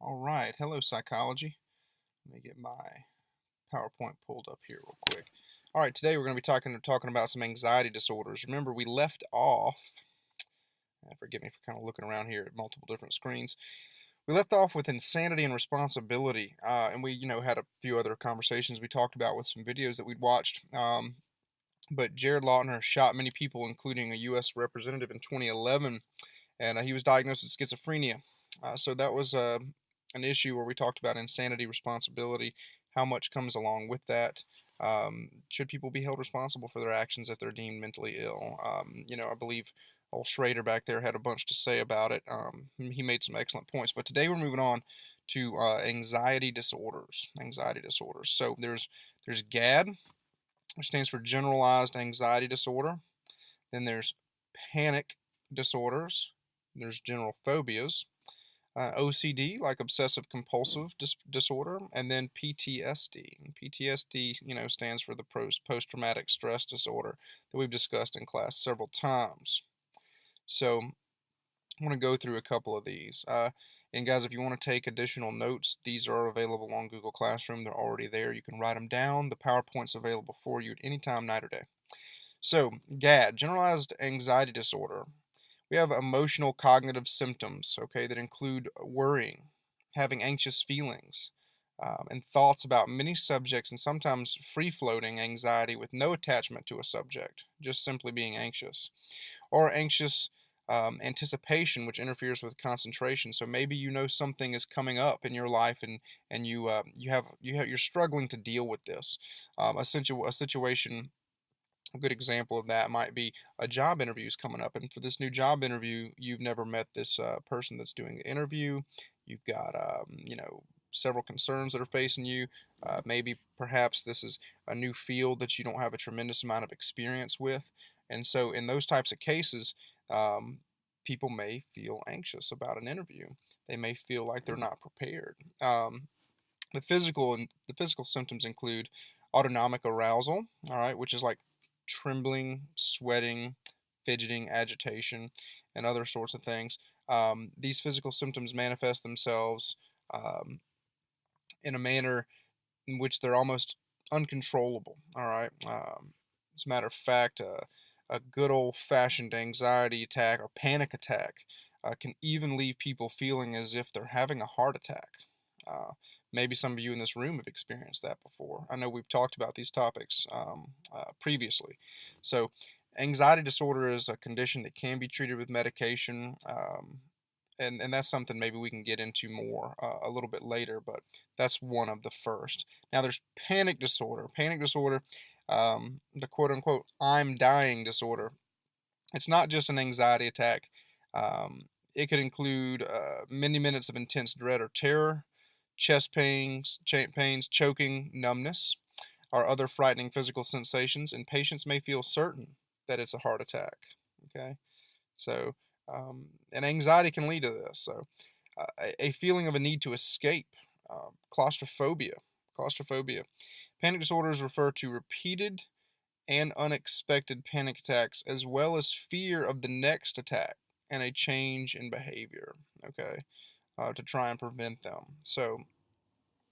All right, hello psychology. Let me get my PowerPoint pulled up here real quick. All right, today we're going to be talking about some anxiety disorders. Remember, we left off. Forgive me for kind of looking around here at multiple different screens. We left off with insanity and responsibility, and we, had a few other conversations we talked about with some videos that we'd watched. But Jared Lautner shot many people, including a U.S. representative in 2011, and he was diagnosed with schizophrenia. So that was an issue where we talked about insanity, responsibility, how much comes along with that. Should people be held responsible for their actions if they're deemed mentally ill? I believe old Schrader back there had a bunch to say about it. He made some excellent points. But today we're moving on to anxiety disorders. Anxiety disorders. So there's GAD, which stands for Generalized Anxiety Disorder. Then there's panic disorders. There's general phobias. OCD, like obsessive-compulsive disorder, and then PTSD. And PTSD, stands for the post-traumatic stress disorder that we've discussed in class several times. So I want to go through a couple of these. And guys, if you want to take additional notes, these are available on Google Classroom. They're already there. You can write them down. The PowerPoint's available for you at any time, night or day. So, GAD, Generalized Anxiety Disorder. We have emotional cognitive symptoms, okay, that include worrying, having anxious feelings, and thoughts about many subjects, and sometimes free-floating anxiety with no attachment to a subject, just simply being anxious, or anxious anticipation, which interferes with concentration. So maybe something is coming up in your life, and you're struggling to deal with this. A situation. A good example of that might be a job interview is coming up, and for this new job interview, you've never met this person that's doing the interview. You've got, several concerns that are facing you. Maybe perhaps this is a new field that you don't have a tremendous amount of experience with, and so in those types of cases, people may feel anxious about an interview. They may feel like they're not prepared. The physical symptoms include autonomic arousal, all right, which is like trembling, sweating, fidgeting, agitation, and other sorts of things. These physical symptoms manifest themselves in a manner in which they're almost uncontrollable. All right. As a matter of fact, a good old-fashioned anxiety attack or panic attack can even leave people feeling as if they're having a heart attack. Maybe some of you in this room have experienced that before. I know we've talked about these topics previously. So, anxiety disorder is a condition that can be treated with medication, and that's something maybe we can get into more a little bit later, but that's one of the first. Now, there's panic disorder. Panic disorder, the quote-unquote "I'm dying" disorder. It's not just an anxiety attack. It could include many minutes of intense dread or terror, chest pains, choking, numbness, or other frightening physical sensations, and patients may feel certain that it's a heart attack. Okay, so and anxiety can lead to this. So a feeling of a need to escape, claustrophobia. Claustrophobia. Panic disorders refer to repeated and unexpected panic attacks, as well as fear of the next attack and a change in behavior. Okay, to try and prevent them. So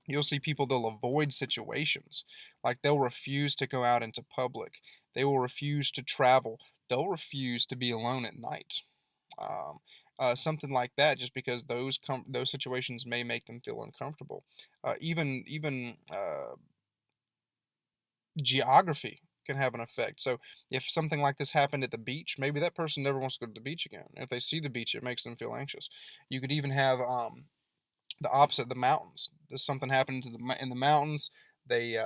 you'll see people, they'll avoid situations. Like they'll refuse to go out into public. They will refuse to travel. They'll refuse to be alone at night. Um, Something like that, just because those situations may make them feel uncomfortable. Even geography can have an effect. So if something like this happened at the beach, maybe that person never wants to go to the beach again. If they see the beach, it makes them feel anxious. You could even have the opposite, the mountains. There's something happened in the mountains. They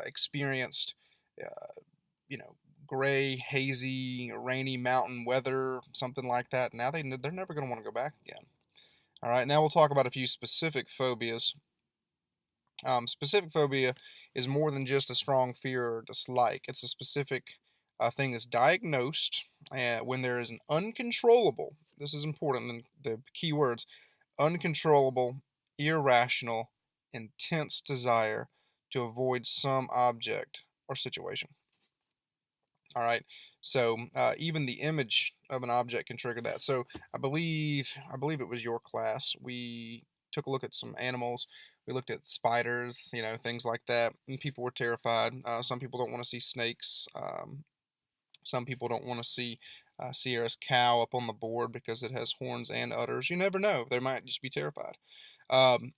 experienced, uh, you know, gray, hazy, rainy mountain weather, something like that. Now they're never going to want to go back again. All right, now we'll talk about a few specific phobias. Specific phobia is more than just a strong fear or dislike. It's a specific thing that's diagnosed when there is an uncontrollable, this is important, the key words, uncontrollable, irrational, intense desire to avoid some object or situation. All right, so even the image of an object can trigger that. So I believe it was your class. We took a look at some animals. We looked at spiders, things like that, and people were terrified. Some people don't want to see snakes. Some people don't want to see Sierra's cow up on the board because it has horns and udders. You never know; they might just be terrified. Um,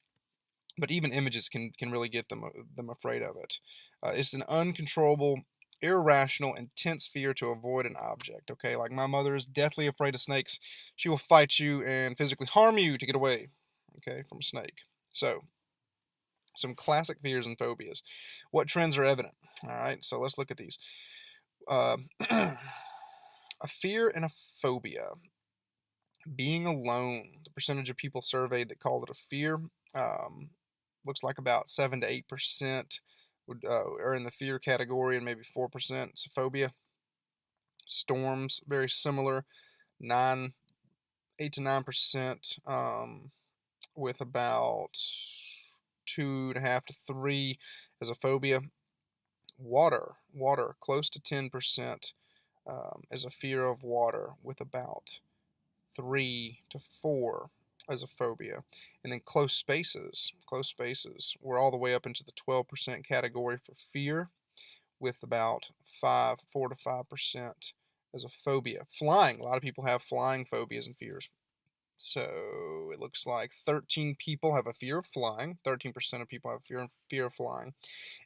but even images can really get them afraid of it. It's an uncontrollable, irrational, intense fear to avoid an object. Okay, like my mother is deathly afraid of snakes. She will fight you and physically harm you to get away. Okay, from a snake. So some classic fears and phobias. What trends are evident? All right, so let's look at these. Uh, a fear and a phobia. Being alone. The percentage of people surveyed that called it a fear looks like about 7 to 8% are in the fear category, and maybe 4% is a phobia. Storms, very similar, 8 to 9%, with about 2.5 to 3 as a phobia. Water, close to 10% is a fear of water, with about 3 to 4 as a phobia. And then close spaces, we're all the way up into the 12% category for fear, with about 4 to 5% as a phobia. Flying, a lot of people have flying phobias and fears. So it looks like 13 people have a fear of flying. 13% of people have fear of flying,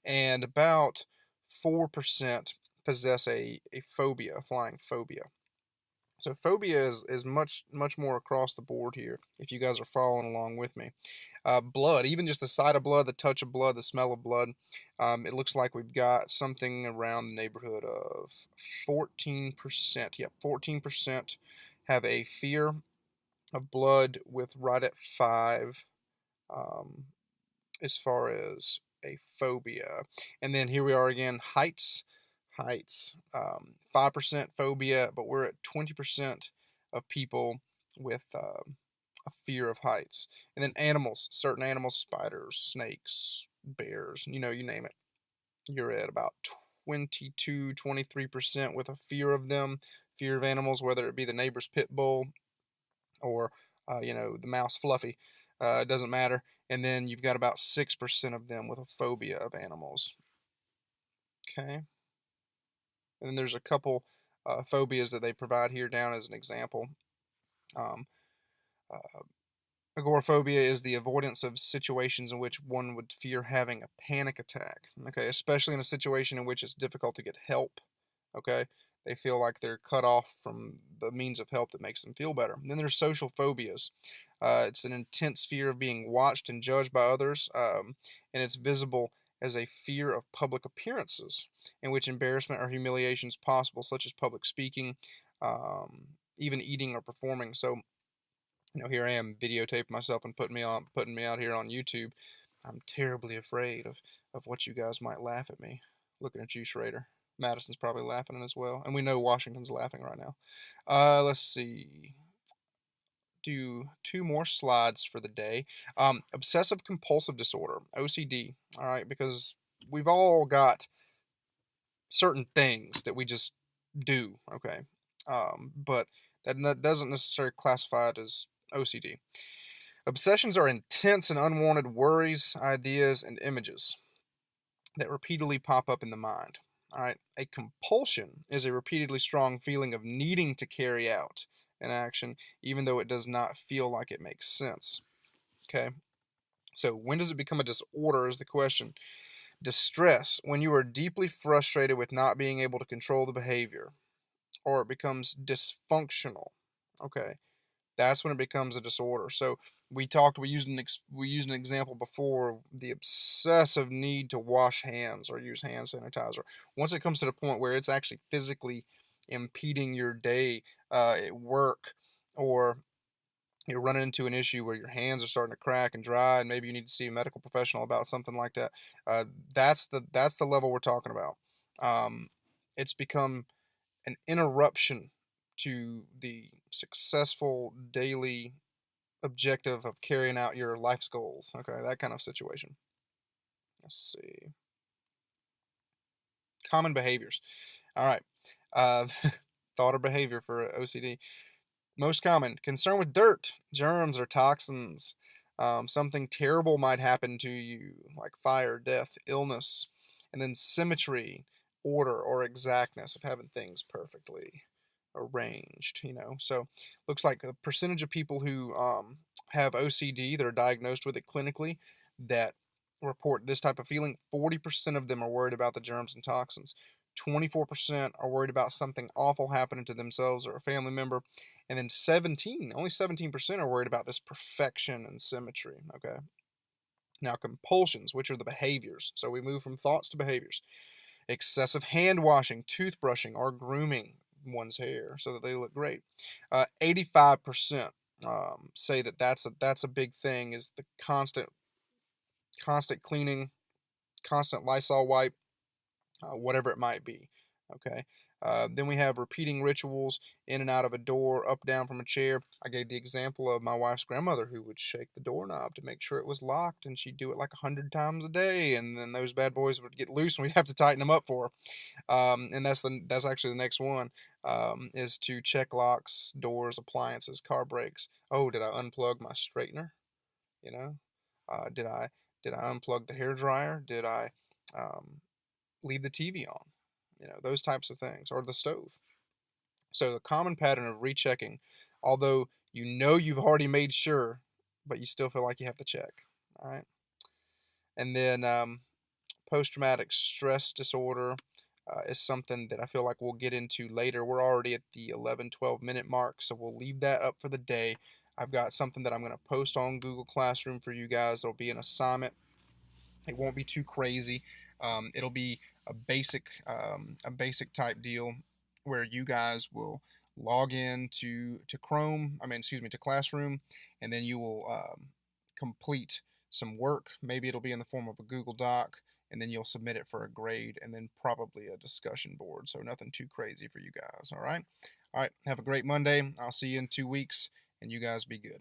and about 4% possess a phobia, a flying phobia. So phobia is much more across the board here, if you guys are following along with me. Blood, even just the sight of blood, the touch of blood, the smell of blood, it looks like we've got something around the neighborhood of 14%. Yep, 14% have a fear of blood, with right at 5 um, as far as a phobia. And then here we are again, heights. 5% phobia, but we're at 20% of people with a fear of heights. And then animals, certain animals, spiders, snakes, bears, you name it. You're at about 23% with a fear of them, fear of animals, whether it be the neighbor's pit bull or the mouse Fluffy. It doesn't matter. And then you've got about 6% of them with a phobia of animals. Okay. And then there's a couple phobias that they provide here down as an example. Um, uh, Agoraphobia is the avoidance of situations in which one would fear having a panic attack. Okay, especially in a situation in which it's difficult to get help. Okay, they feel like they're cut off from the means of help that makes them feel better. And then there's social phobias. It's an intense fear of being watched and judged by others, and it's visible as a fear of public appearances, in which embarrassment or humiliation is possible, such as public speaking, even eating or performing. So, here I am videotaping myself and putting me out here on YouTube. I'm terribly afraid of what you guys might laugh at me. Looking at you, Schrader. Madison's probably laughing as well, and we know Washington's laughing right now. Let's see. Do 2 more slides for the day. Obsessive-Compulsive Disorder, OCD. All right, because we've all got certain things that we just do. Okay, but that doesn't necessarily classify it as OCD. Obsessions are intense and unwanted worries, ideas, and images that repeatedly pop up in the mind. All right, a compulsion is a repeatedly strong feeling of needing to carry out an action, even though it does not feel like it makes sense. Okay, so when does it become a disorder is the question. Distress, when you are deeply frustrated with not being able to control the behavior, or it becomes dysfunctional. Okay, that's when it becomes a disorder. So we used an example before, the obsessive need to wash hands or use hand sanitizer. Once it comes to the point where it's actually physically impeding your day at work, or you're running into an issue where your hands are starting to crack and dry, and maybe you need to see a medical professional about something like that. That's the level we're talking about. It's become an interruption to the successful daily objective of carrying out your life's goals. Okay, that kind of situation. Let's see. Common behaviors. All right. Thought or behavior for OCD. Most common, concern with dirt, germs, or toxins. Something terrible might happen to you, like fire, death, illness. And then symmetry, order, or exactness of having things perfectly arranged, So looks like the percentage of people who have OCD that are diagnosed with it clinically that report this type of feeling, 40% of them are worried about the germs and toxins. 24% are worried about something awful happening to themselves or a family member. And then only 17% are worried about this perfection and symmetry. Okay. Now, compulsions, which are the behaviors. So we move from thoughts to behaviors. Excessive hand washing, toothbrushing, or grooming one's hair so that they look great. 85% say that that's a big thing, is the constant cleaning, constant Lysol wipe, whatever it might be. Okay. Then we have repeating rituals, in and out of a door, up, down from a chair. I gave the example of my wife's grandmother who would shake the doorknob to make sure it was locked, and she'd do it like 100 times a day, and then those bad boys would get loose, and we'd have to tighten them up for her. And that's actually the next one, is to check locks, doors, appliances, car brakes. Oh, did I unplug my straightener? You know, did I unplug the hair dryer? Did I leave the TV on? Those types of things, or the stove. So the common pattern of rechecking, although you've already made sure, but you still feel like you have to check. All right. And then post-traumatic stress disorder is something that I feel like we'll get into later. We're already at the 11, 12-minute mark, so we'll leave that up for the day. I've got something that I'm going to post on Google Classroom for you guys. It'll be an assignment. It won't be too crazy. It'll be a basic type deal where you guys will log in to Chrome. To Classroom, and then you will complete some work. Maybe it'll be in the form of a Google Doc, and then you'll submit it for a grade, and then probably a discussion board. So nothing too crazy for you guys. All right. All right. Have a great Monday. I'll see you in 2 weeks, and you guys be good.